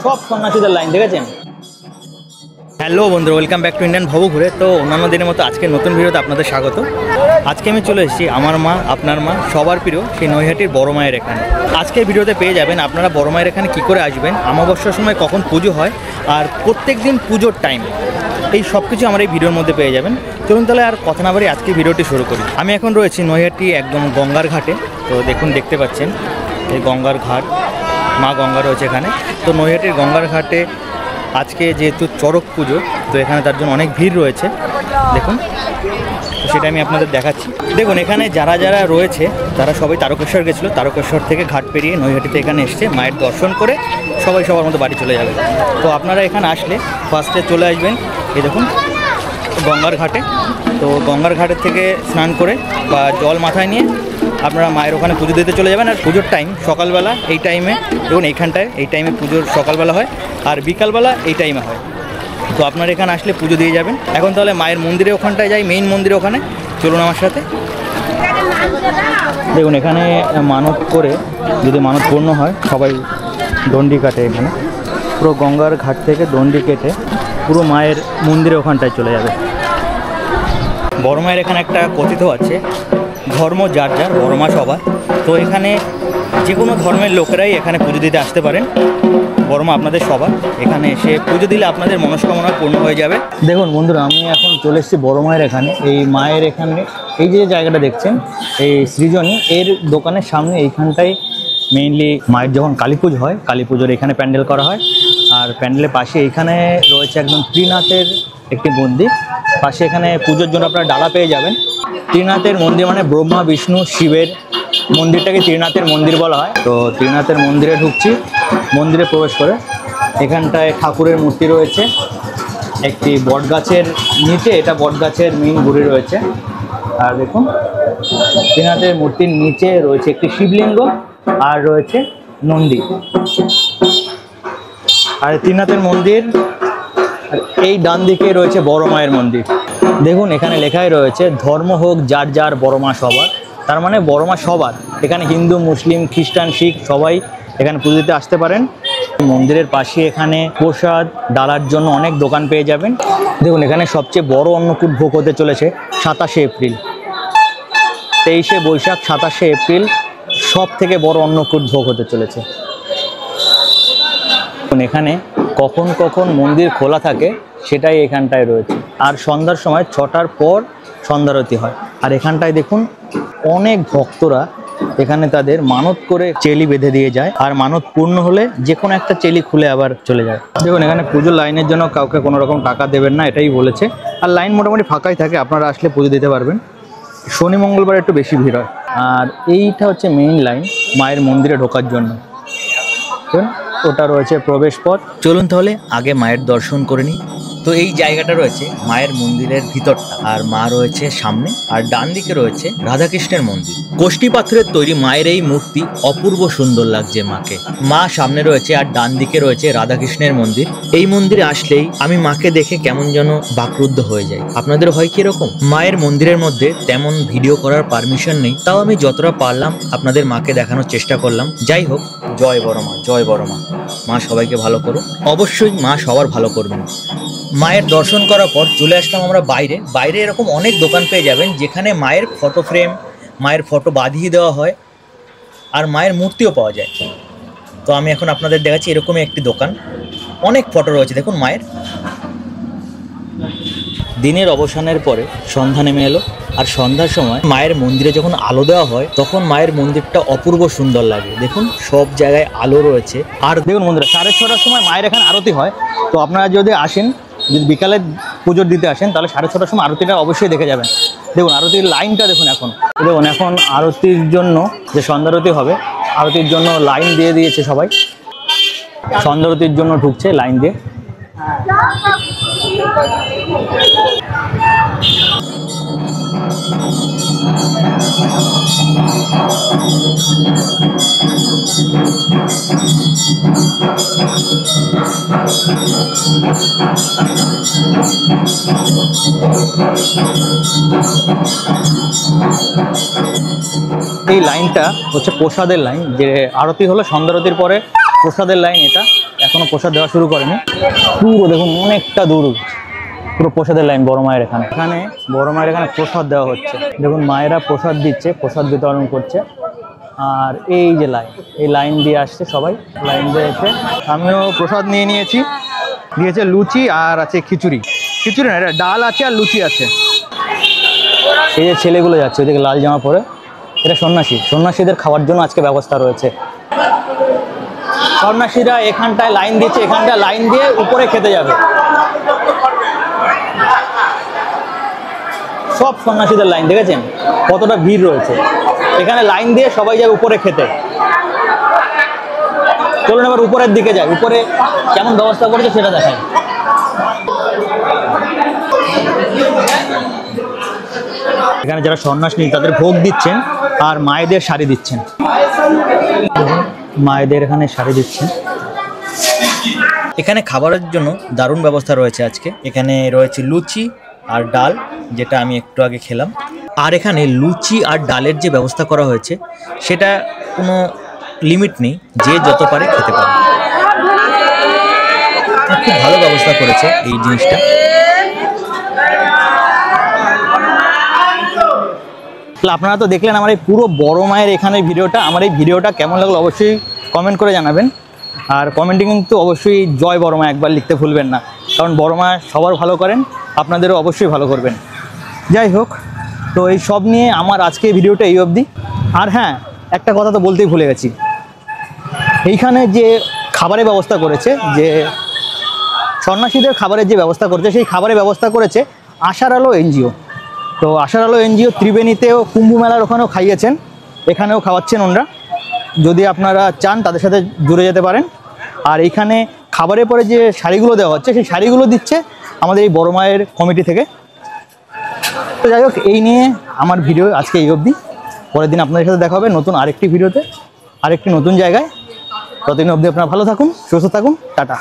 সব সন্ন্যাসীদের লাইন দেখেছেন। হ্যালো বন্ধুরা, ওয়েলকাম ব্যাক টু ইন্ডিয়ান ভব ঘুরে। তো অন্যান্য দিনের মতো আজকে নতুন ভিডিওতে আপনাদের স্বাগত। আজকে আমি চলে এসেছি আমার মা, আপনার মা, সবার প্রিয় সেই নৈহাটির বড় মায়ের এখানে। আজকের ভিডিওতে পেয়ে যাবেন আপনারা বড় মায়ের এখানে কী করে আসবেন, অমাবস্যার সময় কখন পুজো হয়, আর প্রত্যেক দিন পুজোর টাইম, এই সব কিছু আমার এই ভিডিওর মধ্যে পেয়ে যাবেন। চলুন তাহলে আর কথা না বাড়ি আজকে ভিডিওটি শুরু করি। আমি এখন রয়েছি নৈহাটি একদম গঙ্গার ঘাটে। তো দেখুন, দেখতে পাচ্ছেন এই গঙ্গার ঘাট, মা গঙ্গা রয়েছে এখানে। তো নৈহাটির গঙ্গার ঘাটে আজকে যেহেতু চড়ক পুজো, তো এখানে তার জন্য অনেক ভিড় রয়েছে। দেখুন, তো সেটা আমি আপনাদের দেখাচ্ছি। দেখুন, এখানে যারা যারা রয়েছে তারা সবাই তারকেশ্বর গেছিলো, তারকেশ্বর থেকে ঘাট পেরিয়ে নৈহাটিতে এখানে এসছে, মায়ের দর্শন করে সবাই সবার মতো বাড়ি চলে যাবে। তো আপনারা এখানে আসলে ফার্স্টে চলে আসবেন এই দেখুন গঙ্গার ঘাটে। তো গঙ্গার ঘাটের থেকে স্নান করে বা জল মাথায় নিয়ে আপনারা মায়ের ওখানে পুজো দিতে চলে যাবেন। আর পুজোর টাইম সকালবেলা এই টাইমে, দেখুন এইখানটায় এই টাইমে পুজোর সকালবেলা হয়, আর বিকালবেলা এই টাইমে হয়। তো আপনারা এখানে আসলে পুজো দিয়ে যাবেন। এখন তাহলে মায়ের মন্দিরে ওখানটায় যাই, মেইন মন্দিরে ওখানে চলুন আমার সাথে। দেখুন, এখানে মানত করে যদি মানত পূর্ণ হয় সবাই দণ্ডি কাটে। এখানে পুরো গঙ্গার ঘাট থেকে দণ্ডি কেটে পুরো মায়ের মন্দিরে ওখানটায় চলে যাবে। বড় মায়ের এখানে একটা কথিত আছে, ধর্ম যার যার, বড় মা সবার। তো এখানে যে কোনো ধর্মের লোকেরাই এখানে পুজো দিতে আসতে পারেন। বড় মা আপনাদের সবার, এখানে এসে পুজো দিলে আপনাদের মনস্কামনা পূর্ণ হয়ে যাবে। দেখুন বন্ধুরা, আমি এখন চলে এসেছি বড় মায়ের এখানে। এই মায়ের এখানে এই যে জায়গাটা দেখছেন, এই সৃজনী, এর দোকানের সামনে এইখানটায় মেইনলি মায়ের যখন কালী পুজো হয়, কালী পুজোর এখানে প্যান্ডেল করা হয়। আর প্যান্ডেলের পাশে এইখানে রয়েছে একদম ত্রিনাথের একটি মন্দির। পাশে এখানে পুজোর জন্য আপনারা ডালা পেয়ে যাবেন। ত্রিনাথের মন্দির মানে ব্রহ্মা, বিষ্ণু, শিবের মন্দিরটাকে ত্রিনাথের মন্দির বলা হয়। তো ত্রিনাথের মন্দিরে ঢুকছি। মন্দিরে প্রবেশ করে এখানটায় ঠাকুরের মূর্তি রয়েছে একটি বটগাছের নিচে, এটা বটগাছের মেইন গুড়ি রয়েছে। আর দেখুন, ত্রিনাথের মূর্তির নিচে রয়েছে একটি শিবলিঙ্গ আর রয়েছে নন্দী। আর ত্রিনাথের মন্দির, এই ডান দিকে রয়েছে বড় মায়ের মন্দির। দেখুন, এখানে লেখাই রয়েছে ধর্ম হোক যার যার, বড় মা সবার। তার মানে বড় মা সবার। এখানে হিন্দু, মুসলিম, খ্রিস্টান, শিখ সবাই এখানে পুজো দিতে আসতে পারেন। মন্দিরের পাশে এখানে প্রসাদ ডালার জন্য অনেক দোকান পেয়ে যাবেন। দেখুন, এখানে সবচেয়ে বড় অন্নকূট ভোগ হতে চলেছে 27শে এপ্রিল। 23শে বৈশাখ, 27শে এপ্রিল সব থেকে বড় অন্নকূট ভোগ হতে চলেছে। এখানে কখন কখন মন্দির খোলা থাকে সেটাই এখানটায় রয়েছে। আর সন্ধ্যার সময় 6টার পর সন্ধ্যারতি হয়। আর এখানটায় দেখুন অনেক ভক্তরা এখানে তাদের মানত করে চেলি বেঁধে দিয়ে যায়, আর মানত পূর্ণ হলে যে কোনো একটা চেলি খুলে আবার চলে যায়। দেখুন, এখানে পুজোর লাইনের জন্য কাউকে কোনো রকম টাকা দেবেন না, এটাই বলেছে। আর লাইন মোটামুটি ফাঁকাই থাকে, আপনারা আসলে পুজো দিতে পারবেন। শনি মঙ্গলবার একটু বেশি ভিড় হয়। আর এইটা হচ্ছে মেইন লাইন মায়ের মন্দিরে ঢোকার জন্য। ওটা রয়েছে প্রবেশ পথ। চলুন তাহলে আগে মায়ের দর্শন করে নিই। তো এই জায়গাটা রয়েছে মায়ের মন্দিরের ভিতরটা, আর মা রয়েছে সামনে, আর ডান দিকে রয়েছে রাধাকৃষ্ণের মন্দির। কোষ্টি পাথরের তৈরি মায়ের এই মূর্তি অপূর্ব সুন্দর লাগছে মাকে। মা সামনে রয়েছে আর ডান দিকে রয়েছে রাধাকৃষ্ণের মন্দির। এই মন্দিরে আসলেই আমি মাকে দেখে কেমন যেন বাকরুদ্ধ হয়ে যাই। আপনাদের হয় কি এরকম? মায়ের মন্দিরের মধ্যে তেমন ভিডিও করার পারমিশন নেই, তাও আমি যতটা পারলাম আপনাদের মাকে দেখানোর চেষ্টা করলাম। যাই হোক, জয় বড় মা, জয় বড় মা। মা সবাইকে ভালো করুন, অবশ্যই মা সবার ভালো করবেন। মায়ের দর্শন করার পর চলে আসলাম আমরা বাইরে। বাইরে এরকম অনেক দোকান পেয়ে যাবেন যেখানে মায়ের ফটো ফ্রেম, মায়ের ফটো বাঁধিয়ে দেওয়া হয়, আর মায়ের মূর্তিও পাওয়া যায়। তো আমি এখন আপনাদের দেখাচ্ছি এরকমই একটি দোকান, অনেক ফটো রয়েছে। দেখুন মায়ের। দিনের অবসানের পরে সন্ধ্যা নেমে এলো, আর সন্ধ্যার সময় মায়ের মন্দিরে যখন আলো দেওয়া হয় তখন মায়ের মন্দিরটা অপূর্ব সুন্দর লাগে। দেখুন সব জায়গায় আলো রয়েছে। আর দেখুন বন্ধুরা, 6:30টার সময় মায়ের এখানে আরতি হয়। তো আপনারা যদি আসেন, যদি বিকালে পুজো দিতে আসেন, তাহলে 6:30টার সময় আরতিটা অবশ্যই দেখে যাবেন। দেখুন আরতির লাইনটা দেখুন। দেখুন এখন আরতির জন্য যে সন্ধ্যারতি হবে, আরতির জন্য লাইন দিয়ে দিয়েছে সবাই। সন্ধ্যারতির জন্য ঢুকছে লাইন দিয়ে। এই লাইনটা হচ্ছে প্রসাদের লাইন, যে আরতি হলো সন্ধ্যা আরতির পরে প্রসাদের লাইন। এটা এখনো প্রসাদ দেওয়া শুরু করেনি। পুরো দেখুন অনেকটা দূর পুরো প্রসাদের লাইন বড় মায়ের এখানে। এখানে বড় মায়ের এখানে প্রসাদ দেওয়া হচ্ছে। দেখুন মায়েরা প্রসাদ দিচ্ছে, প্রসাদ বিতরণ করছে। আর এই যে লাইন, এই লাইন দিয়ে আসছে সবাই, লাইন দিয়ে এসে আমিও প্রসাদ নিয়ে নিয়েছি। দিয়েছে লুচি আর আছে খিচুড়ি। খিচুড়ি না, এটা ডাল আছে আর লুচি আছে। এই যে ছেলেগুলো যাচ্ছে ওইদিকে লাল জামা পরে, এটা সন্ন্যাসী। সন্ন্যাসীদের খাওয়ার জন্য আজকে ব্যবস্থা রয়েছে। সন্ন্যাসীরা এখানটায় লাইন দিচ্ছে, এখানটায় লাইন দিয়ে উপরে খেতে যাবে। সব সন্ন্যাসীদের লাইন দেখেছেন কতটা ভিড় রয়েছে। এখানে লাইন দিয়ে সবাই যাবে উপরে খেতে। চলুন এবার উপরের দিকে যাই, উপরে কেমন ব্যবস্থা করেছে সেটা দেখাই। এখানে যারা সন্ন্যাসী তাদের ভোগ দিচ্ছেন আর মায়েদের শাড়ি দিচ্ছেন। মায়েদের এখানে শাড়ি দিচ্ছেন। এখানে খাবারের জন্য দারুণ ব্যবস্থা রয়েছে আজকে। এখানে রয়েছে লুচি আর ডাল, যেটা আমি একটু আগে খেলাম। আর এখানে লুচি আর ডালের যে ব্যবস্থা করা হয়েছে সেটা কোনো লিমিট নেই, যে যত পারে খেতে পারে। খুব ভালো ব্যবস্থা করেছে এই জিনিসটা। আপনারা তো দেখলেন আমার এই পুরো বড় মায়ের এখানে ভিডিওটা। আমার এই ভিডিওটা কেমন লাগলো অবশ্যই কমেন্ট করে জানাবেন। আর কমেন্টে কিন্তু অবশ্যই জয় বড় মা একবার লিখতে ভুলবেন না, কারণ বড় মা সবার ভালো করেন, আপনাদেরও অবশ্যই ভালো করবেন। যাই হোক, তো এই সব নিয়ে আমার আজকে ভিডিওটা এই অবধি। আর হ্যাঁ, একটা কথা তো বলতেই ভুলে গেছি। এইখানে যে খাবারের ব্যবস্থা করেছে, যে সন্ন্যাসীদের খাবারের যে ব্যবস্থা করেছে, সেই খাবারের ব্যবস্থা করেছে আশার আলো এনজিও। তো আশার আলো এনজিও ত্রিবেণীতেও কুম্ভ মেলার ওখানেও খাইয়েছেন, এখানেও খাওয়াচ্ছেন ওনারা। যদি আপনারা চান তাদের সাথে জুড়ে যেতে পারেন। আর এইখানে খাবারের পরে যে শাড়িগুলো দেওয়া হচ্ছে, সেই শাড়িগুলো দিচ্ছে আমাদের এই বড় মায়ের কমিটি থেকে। তো যাই হোক, এই নিয়ে আমার ভিডিও আজকে এই অবধি। পরের দিন আপনাদের সাথে দেখা হবে নতুন আরেকটি ভিডিওতে, আরেকটি নতুন জায়গায়। ততদিন অবধি আপনারা ভালো থাকুন, সুস্থ থাকুন, টাটা।